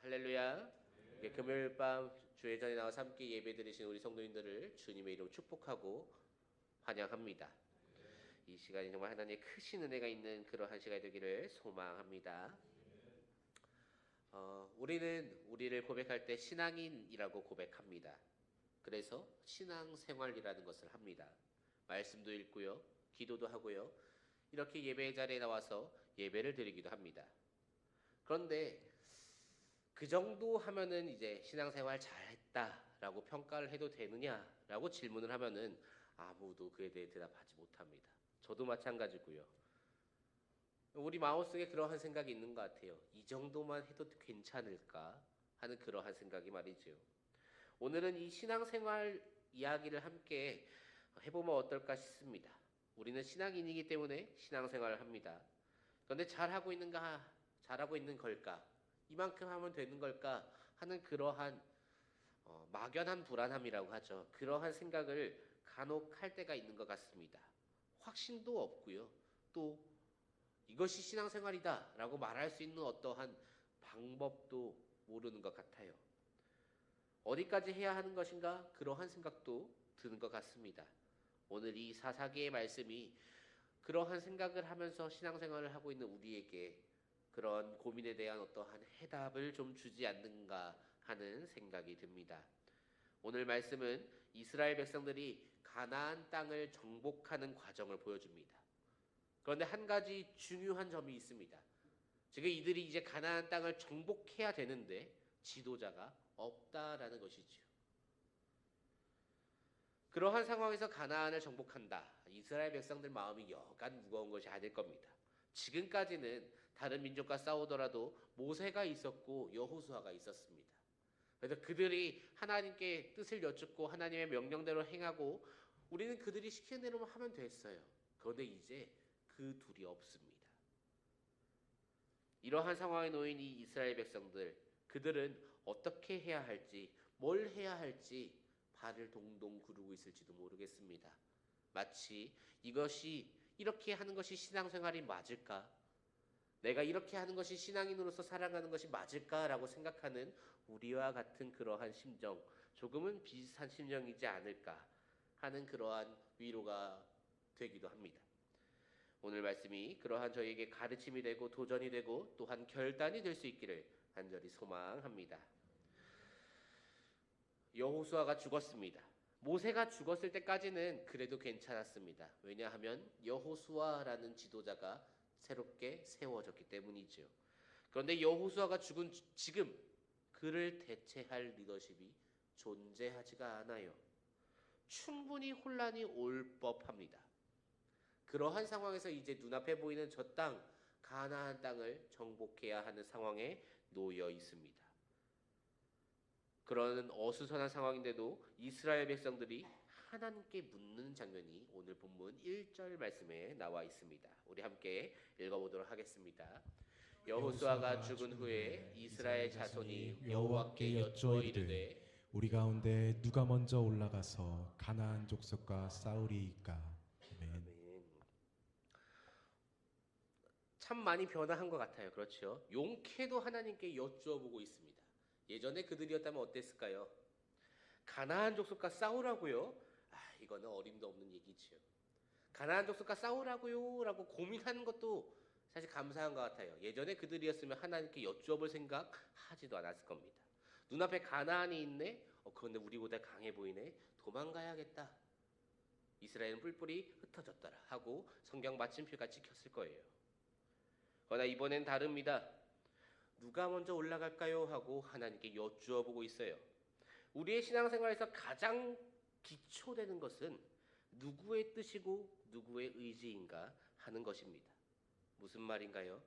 할렐루야. 금요일 밤 주회 전에 나와서 함께 예배 드리신 우리 성도님들을 주님의 이름 축복하고 환영합니다. 이 시간이 정말 하나님의 크신 은혜가 있는 그러한 시간이 되기를 소망합니다. 우리는 우리를 고백할 때 신앙인이라고 고백합니다. 그래서 신앙생활이라는 것을 합니다. 말씀도 읽고요, 기도도 하고요, 이렇게 예배 자리에 나와서 예배를 드리기도 합니다. 그런데 그 정도 하면은 이제 신앙생활 잘했다라고 평가를 해도 되느냐라고 질문을 하면은 아무도 그에 대해 대답하지 못합니다. 저도 마찬가지고요. 우리 마음속에 그러한 생각이 있는 것 같아요. 이 정도만 해도 괜찮을까 하는 그러한 생각이 말이죠. 오늘은 이 신앙생활 이야기를 함께 해보면 어떨까 싶습니다. 우리는 신앙인이기 때문에 신앙생활을 합니다. 그런데 잘하고 있는 걸까? 이만큼 하면 되는 걸까 하는 그러한 막연한 불안함이라고 하죠. 그러한 생각을 간혹 할 때가 있는 것 같습니다. 확신도 없고요. 또 이것이 신앙생활이다 라고 말할 수 있는 어떠한 방법도 모르는 것 같아요. 어디까지 해야 하는 것인가? 그러한 생각도 드는 것 같습니다. 오늘 이 사사기의 말씀이 그러한 생각을 하면서 신앙생활을 하고 있는 우리에게 그런 고민에 대한 어떠한 해답을 좀 주지 않는가 하는 생각이 듭니다. 오늘 말씀은 이스라엘 백성들이 가나안 땅을 정복하는 과정을 보여줍니다. 그런데 한 가지 중요한 점이 있습니다. 지금 이들이 이제 가나안 땅을 정복해야 되는데 지도자가 없다라는 것이지요. 그러한 상황에서 가나안을 정복한다. 이스라엘 백성들 마음이 여간 무거운 것이 아닐 겁니다. 지금까지는 다른 민족과 싸우더라도 모세가 있었고 여호수아가 있었습니다. 그래서 그들이 하나님께 뜻을 여쭙고 하나님의 명령대로 행하고 우리는 그들이 시키는 대로만 하면 됐어요. 그런데 이제 그 둘이 없습니다. 이러한 상황에 놓인 이 이스라엘 백성들, 그들은 어떻게 해야 할지, 뭘 해야 할지 발을 동동 구르고 있을지도 모르겠습니다. 마치 이것이 이렇게 하는 것이 신앙생활이 맞을까? 내가 이렇게 하는 것이 신앙인으로서 살아가는 것이 맞을까라고 생각하는 우리와 같은 그러한 심정, 조금은 비슷한 심정이지 않을까 하는 그러한 위로가 되기도 합니다. 오늘 말씀이 그러한 저에게 가르침이 되고 도전이 되고 또한 결단이 될 수 있기를 간절히 소망합니다. 여호수아가 죽었습니다. 모세가 죽었을 때까지는 그래도 괜찮았습니다. 왜냐하면 여호수아라는 지도자가 새롭게 세워졌기 때문이죠. 그런데 여호수아가 죽은 지금 그를 대체할 리더십이 존재하지가 않아요. 충분히 혼란이 올 법합니다. 그러한 상황에서 이제 눈앞에 보이는 저 땅, 가나안 땅을 정복해야 하는 상황에 놓여 있습니다. 그런 어수선한 상황인데도 이스라엘 백성들이 하나님께 묻는 장면이 오늘 본문 1절 말씀에 나와 있습니다. 우리 함께 읽어보도록 하겠습니다. 여호수아가 죽은 후에 이스라엘 자손이 여호와께 여쭈어 이르되 우리 가운데 누가 먼저 올라가서 가나안 족속과 싸우리이까. 아멘. 아멘. 참 많이 변화한 것 같아요. 그렇죠? 용케도 하나님께 여쭈어 보고 있습니다. 예전에 그들이었다면 어땠을까요? 가나안 족속과 싸우라고요? 이거는 어림도 없는 얘기지요. 가나안 족속과 싸우라고요? 라고 고민하는 것도 사실 감사한 것 같아요. 예전에 그들이었으면 하나님께 여쭈어볼 생각 하지도 않았을 겁니다. 눈앞에 가나안이 있네? 그런데 우리보다 강해 보이네? 도망가야겠다. 이스라엘은 뿔뿔이 흩어졌더라 하고 성경 마침표가 찍혔을 거예요. 그러나 이번엔 다릅니다. 누가 먼저 올라갈까요? 하고 하나님께 여쭈어 보고 있어요. 우리의 신앙생활에서 가장 기초되는 것은 누구의 뜻이고 누구의 의지인가 하는 것입니다. 무슨 말인가요?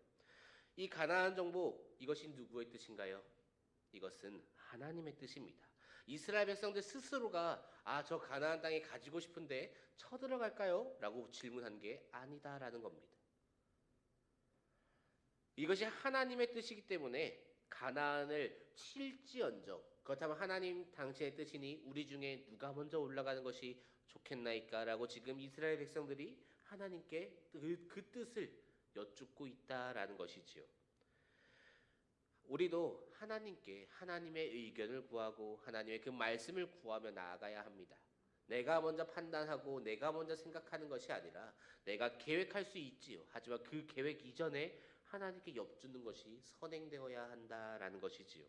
이 가나안 정복, 이것이 누구의 뜻인가요? 이것은 하나님의 뜻입니다. 이스라엘 백성들 스스로가 저 가나안 땅에 가지고 싶은데 쳐들어갈까요? 라고 질문한 게 아니다라는 겁니다. 이것이 하나님의 뜻이기 때문에 가나안을 칠지언정, 그렇다면 하나님 당신의 뜻이니 우리 중에 누가 먼저 올라가는 것이 좋겠나이까? 라고 지금 이스라엘 백성들이 하나님께 그 뜻을 여쭙고 있다라는 것이지요. 우리도 하나님께 하나님의 의견을 구하고 하나님의 그 말씀을 구하며 나아가야 합니다. 내가 먼저 판단하고 내가 먼저 생각하는 것이 아니라 내가 계획할 수 있지요. 하지만 그 계획 이전에 하나님께 엽주는 것이 선행되어야 한다라는 것이지요.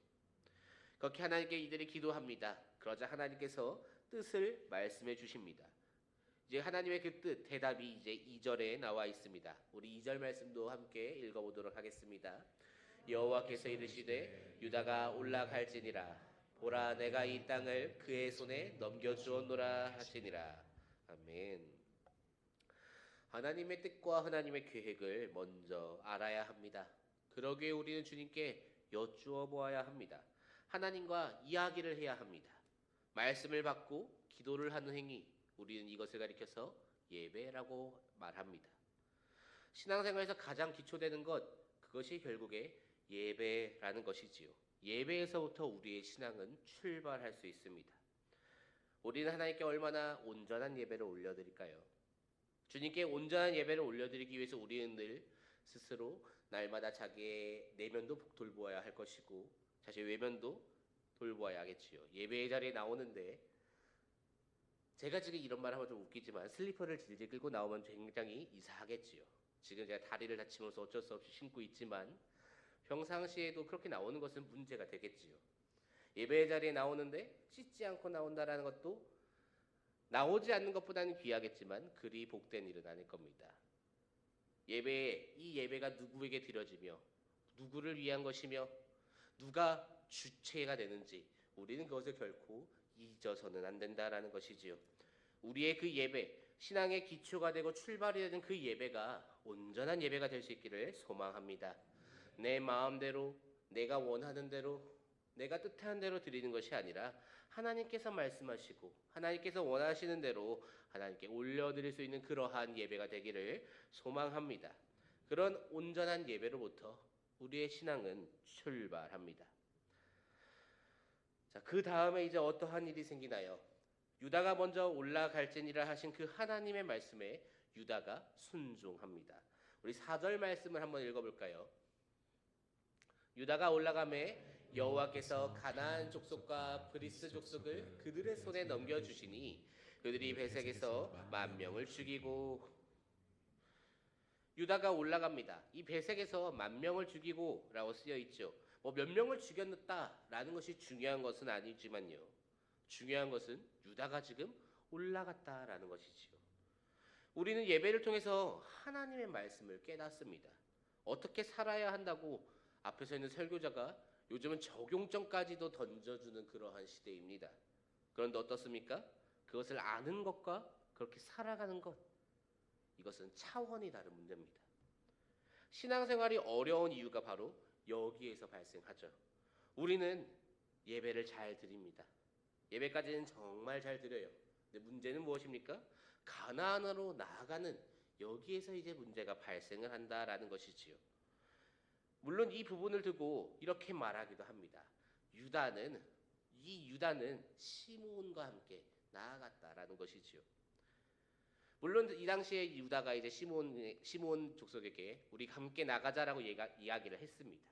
그렇게 하나님께 이들이 기도합니다. 그러자 하나님께서 뜻을 말씀해 주십니다. 이제 하나님의 그 뜻, 대답이 이제 2절에 나와 있습니다. 우리 2절 말씀도 함께 읽어보도록 하겠습니다. 여호와께서 이르시되 유다가 올라갈지니라. 보라, 내가 이 땅을 그의 손에 넘겨주었노라 하시니라. 아멘. 하나님의 뜻과 하나님의 계획을 먼저 알아야 합니다. 그러기에 우리는 주님께 여쭈어 보아야 합니다. 하나님과 이야기를 해야 합니다. 말씀을 받고 기도를 하는 행위, 우리는 이것을 가리켜서 예배라고 말합니다. 신앙생활에서 가장 기초되는 것, 그것이 결국에 예배라는 것이지요. 예배에서부터 우리의 신앙은 출발할 수 있습니다. 우리는 하나님께 얼마나 온전한 예배를 올려드릴까요? 주님께 온전한 예배를 올려드리기 위해서 우리는 늘 스스로 날마다 자기의 내면도 돌보아야 할 것이고 자신의 외면도 돌보아야 하겠지요. 예배의 자리에 나오는데 제가 지금 이런 말 하면 좀 웃기지만 슬리퍼를 질질 끌고 나오면 굉장히 이상하겠지요. 지금 제가 다리를 다치면서 어쩔 수 없이 신고 있지만 평상시에도 그렇게 나오는 것은 문제가 되겠지요. 예배의 자리에 나오는데 씻지 않고 나온다라는 것도 나오지 않는 것보다는 귀하겠지만 그리 복된 일은 아닐 겁니다. 이 예배가 누구에게 드려지며 누구를 위한 것이며 누가 주체가 되는지 우리는 그것을 결코 잊어서는 안 된다라는 것이지요. 우리의 그 예배, 신앙의 기초가 되고 출발이 되는 그 예배가 온전한 예배가 될 수 있기를 소망합니다. 내 마음대로, 내가 원하는 대로, 내가 뜻하는 대로 드리는 것이 아니라 하나님께서 말씀하시고 하나님께서 원하시는 대로 하나님께 올려드릴 수 있는 그러한 예배가 되기를 소망합니다. 그런 온전한 예배로부터 우리의 신앙은 출발합니다. 자, 그 다음에 이제 어떠한 일이 생기나요? 유다가 먼저 올라갈지니라 하신 그 하나님의 말씀에 유다가 순종합니다. 우리 4절 말씀을 한번 읽어볼까요? 유다가 올라가매 여호와께서 가나안 족속과 브리스 족속을 그들의 손에 넘겨주시니 그들이 베색에서 10,000명을 죽이고. 유다가 올라갑니다. 이 베색에서 10,000명을 죽이고 라고 쓰여 있죠. 몇 명을 죽였다라는 것이 중요한 것은 아니지만요. 중요한 것은 유다가 지금 올라갔다라는 것이지요. 우리는 예배를 통해서 하나님의 말씀을 깨닫습니다. 어떻게 살아야 한다고 앞에서 있는 설교자가 요즘은 적용점까지도 던져주는 그러한 시대입니다. 그런데 어떻습니까? 그것을 아는 것과 그렇게 살아가는 것, 이것은 차원이 다른 문제입니다. 신앙생활이 어려운 이유가 바로 여기에서 발생하죠. 우리는 예배를 잘 드립니다. 예배까지는 정말 잘 드려요. 근데 문제는 무엇입니까? 가나안으로 나아가는 여기에서 이제 문제가 발생을 한다라는 것이지요. 물론 이 부분을 두고 이렇게 말하기도 합니다. 유다는 시므온과 함께 나아갔다라는 것이지요. 물론 이 당시에 유다가 이제 시므온 족속에게 우리 함께 나가자라고 이야기를 했습니다.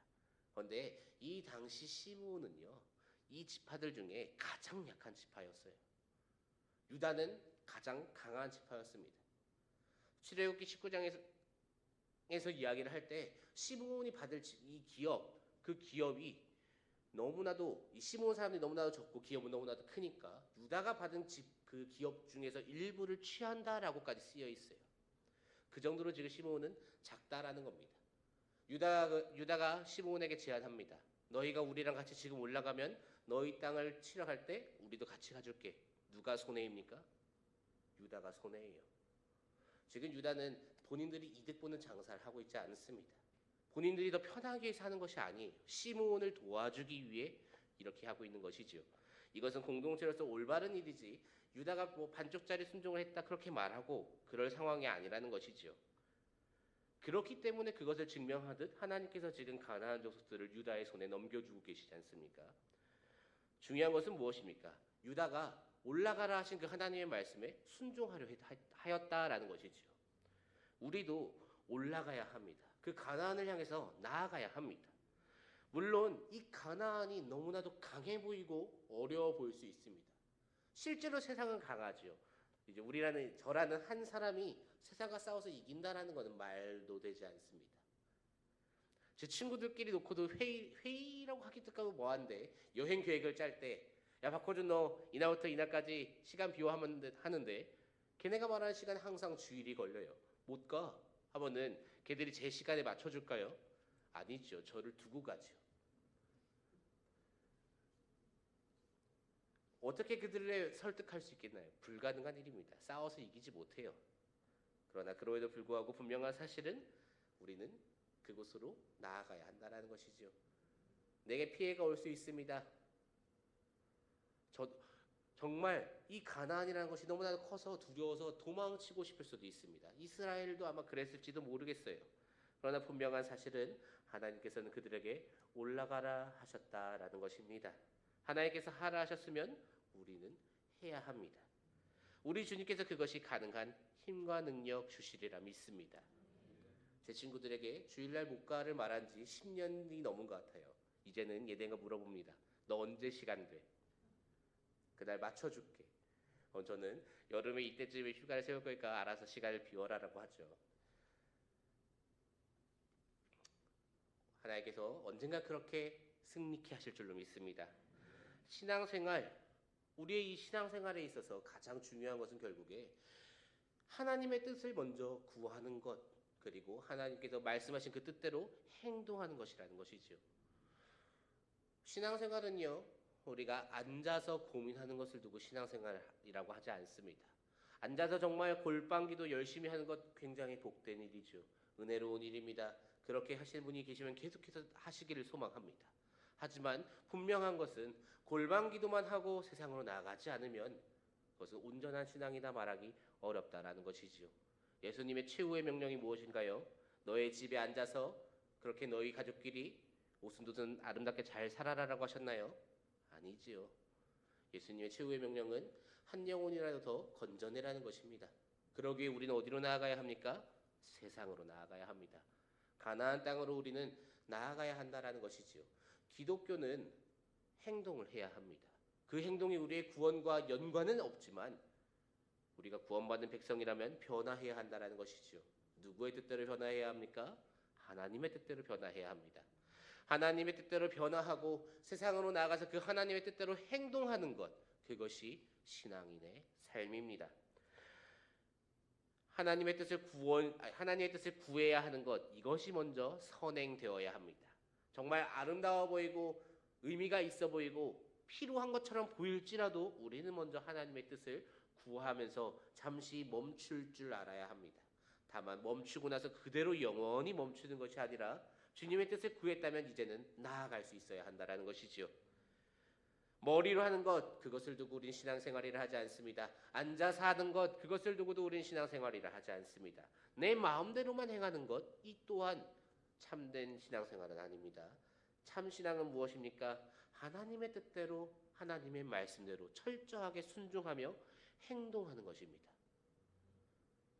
그런데 이 당시 시므온은요, 이 지파들 중에 가장 약한 지파였어요. 유다는 가장 강한 지파였습니다. 출애굽기 19장에서 이야기를 할 때 시므온이 받을 이 기업, 그 기업이 너무나도 이 시므온 사람들이 너무나도 적고 기업은 너무나도 크니까 유다가 받은 그 기업 중에서 일부를 취한다라고까지 쓰여 있어요. 그 정도로 지금 시므온은 작다라는 겁니다. 유다가 시므온에게 제안합니다. 너희가 우리랑 같이 지금 올라가면 너희 땅을 치러갈 때 우리도 같이 가줄게. 누가 손해입니까? 유다가 손해예요. 지금 유다는 본인들이 이득 보는 장사를 하고 있지 않습니다. 본인들이 더 편하게 사는 것이 아니에요. 시므온을 도와주기 위해 이렇게 하고 있는 것이죠. 이것은 공동체로서 올바른 일이지 유다가 반쪽짜리 순종을 했다 그렇게 말하고 그럴 상황이 아니라는 것이죠. 그렇기 때문에 그것을 증명하듯 하나님께서 지금 가나안 족속들을 유다의 손에 넘겨주고 계시지 않습니까? 중요한 것은 무엇입니까? 유다가 올라가라 하신 그 하나님의 말씀에 순종하려 하였다라는 것이죠. 우리도 올라가야 합니다. 그 가나안을 향해서 나아가야 합니다. 물론 이 가나안이 너무나도 강해 보이고 어려워 보일 수 있습니다. 실제로 세상은 강하죠. 이제 저라는 한 사람이 세상과 싸워서 이긴다라는 것은 말도 되지 않습니다. 제 친구들끼리 놓고도 회의라고 하기도 뭐한데 여행 계획을 짤 때 야 박호준 너 이날부터 이날까지 시간 비워 하는데 걔네가 말하는 시간에 항상 주일이 걸려요. 못 가 하면은 걔들이 제 시간에 맞춰줄까요? 아니죠. 저를 두고 가죠. 어떻게 그들을 설득할 수 있겠나요? 불가능한 일입니다. 싸워서 이기지 못해요. 그러나 그럼에도 불구하고 분명한 사실은 우리는 그곳으로 나아가야 한다는 것이죠. 내게 피해가 올 수 있습니다. 정말 이 가나안이라는 것이 너무나도 커서 두려워서 도망치고 싶을 수도 있습니다. 이스라엘도 아마 그랬을지도 모르겠어요. 그러나 분명한 사실은 하나님께서는 그들에게 올라가라 하셨다라는 것입니다. 하나님께서 하라 하셨으면 우리는 해야 합니다. 우리 주님께서 그것이 가능한 힘과 능력 주시리라 믿습니다. 제 친구들에게 주일날 못 가를 말한 지 10년이 넘은 것 같아요. 이제는 얘네가 물어봅니다. 너 언제 시간 돼? 그날 맞춰줄게. 저는 여름에 이때쯤에 휴가를 세울 거니까 알아서 시간을 비워라라고 하죠. 하나님께서 언젠가 그렇게 승리케 하실 줄로 믿습니다. 신앙생활, 우리의 이 신앙생활에 있어서 가장 중요한 것은 결국에 하나님의 뜻을 먼저 구하는 것, 그리고 하나님께서 말씀하신 그 뜻대로 행동하는 것이라는 것이죠. 신앙생활은요, 우리가 앉아서 고민하는 것을 두고 신앙생활이라고 하지 않습니다. 앉아서 정말 골방기도 열심히 하는 것 굉장히 복된 일이죠. 은혜로운 일입니다. 그렇게 하시는 분이 계시면 계속해서 하시기를 소망합니다. 하지만 분명한 것은 골방기도만 하고 세상으로 나아가지 않으면 그것은 온전한 신앙이다 말하기 어렵다라는 것이지요. 예수님의 최후의 명령이 무엇인가요? 너의 집에 앉아서 그렇게 너희 가족끼리 오순도순 아름답게 잘 살아라라고 하셨나요? 아니지요. 예수님의 최후의 명령은 한 영혼이라도 더 건져내라는 것입니다. 그러기에 우리는 어디로 나아가야 합니까? 세상으로 나아가야 합니다. 가나안 땅으로 우리는 나아가야 한다라는 것이지요. 기독교는 행동을 해야 합니다. 그 행동이 우리의 구원과 연관은 없지만 우리가 구원받은 백성이라면 변화해야 한다라는 것이지요. 누구의 뜻대로 변화해야 합니까? 하나님의 뜻대로 변화해야 합니다. 하나님의 뜻대로 변화하고 세상으로 나아가서 그 하나님의 뜻대로 행동하는 것, 그것이 신앙인의 삶입니다. 하나님의 뜻을 구해야 하는 것, 이것이 먼저 선행되어야 합니다. 정말 아름다워 보이고 의미가 있어 보이고 필요한 것처럼 보일지라도 우리는 먼저 하나님의 뜻을 구하면서 잠시 멈출 줄 알아야 합니다. 다만 멈추고 나서 그대로 영원히 멈추는 것이 아니라 주님의 뜻을 구했다면 이제는 나아갈 수 있어야 한다는 것이지요. 머리로 하는 것, 그것을 두고 우린 신앙생활이라 하지 않습니다. 앉아서 하는 것, 그것을 두고도 우린 신앙생활이라 하지 않습니다. 내 마음대로만 행하는 것, 이 또한 참된 신앙생활은 아닙니다. 참 신앙은 무엇입니까? 하나님의 뜻대로 하나님의 말씀대로 철저하게 순종하며 행동하는 것입니다.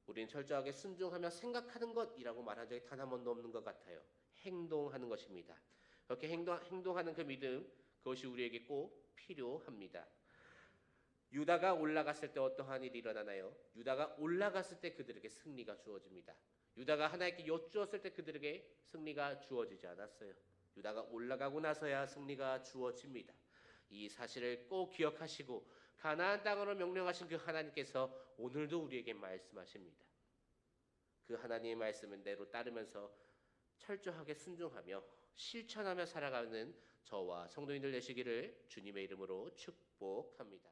우리는 철저하게 순종하며 생각하는 것이라고 말한 적이 단 한 번도 없는 것 같아요. 행동하는 것입니다. 그렇게 행동하는 그 믿음, 그것이 우리에게 꼭 필요합니다. 유다가 올라갔을 때 어떠한 일이 일어나나요? 유다가 올라갔을 때 그들에게 승리가 주어집니다. 유다가 하나님께 여쭈었을 때 그들에게 승리가 주어지지 않았어요. 유다가 올라가고 나서야 승리가 주어집니다. 이 사실을 꼭 기억하시고 가나안 땅으로 명령하신 그 하나님께서 오늘도 우리에게 말씀하십니다. 그 하나님의 말씀대로 따르면서 철저하게 순종하며 실천하며 살아가는 저와 성도인들 되시기를 주님의 이름으로 축복합니다.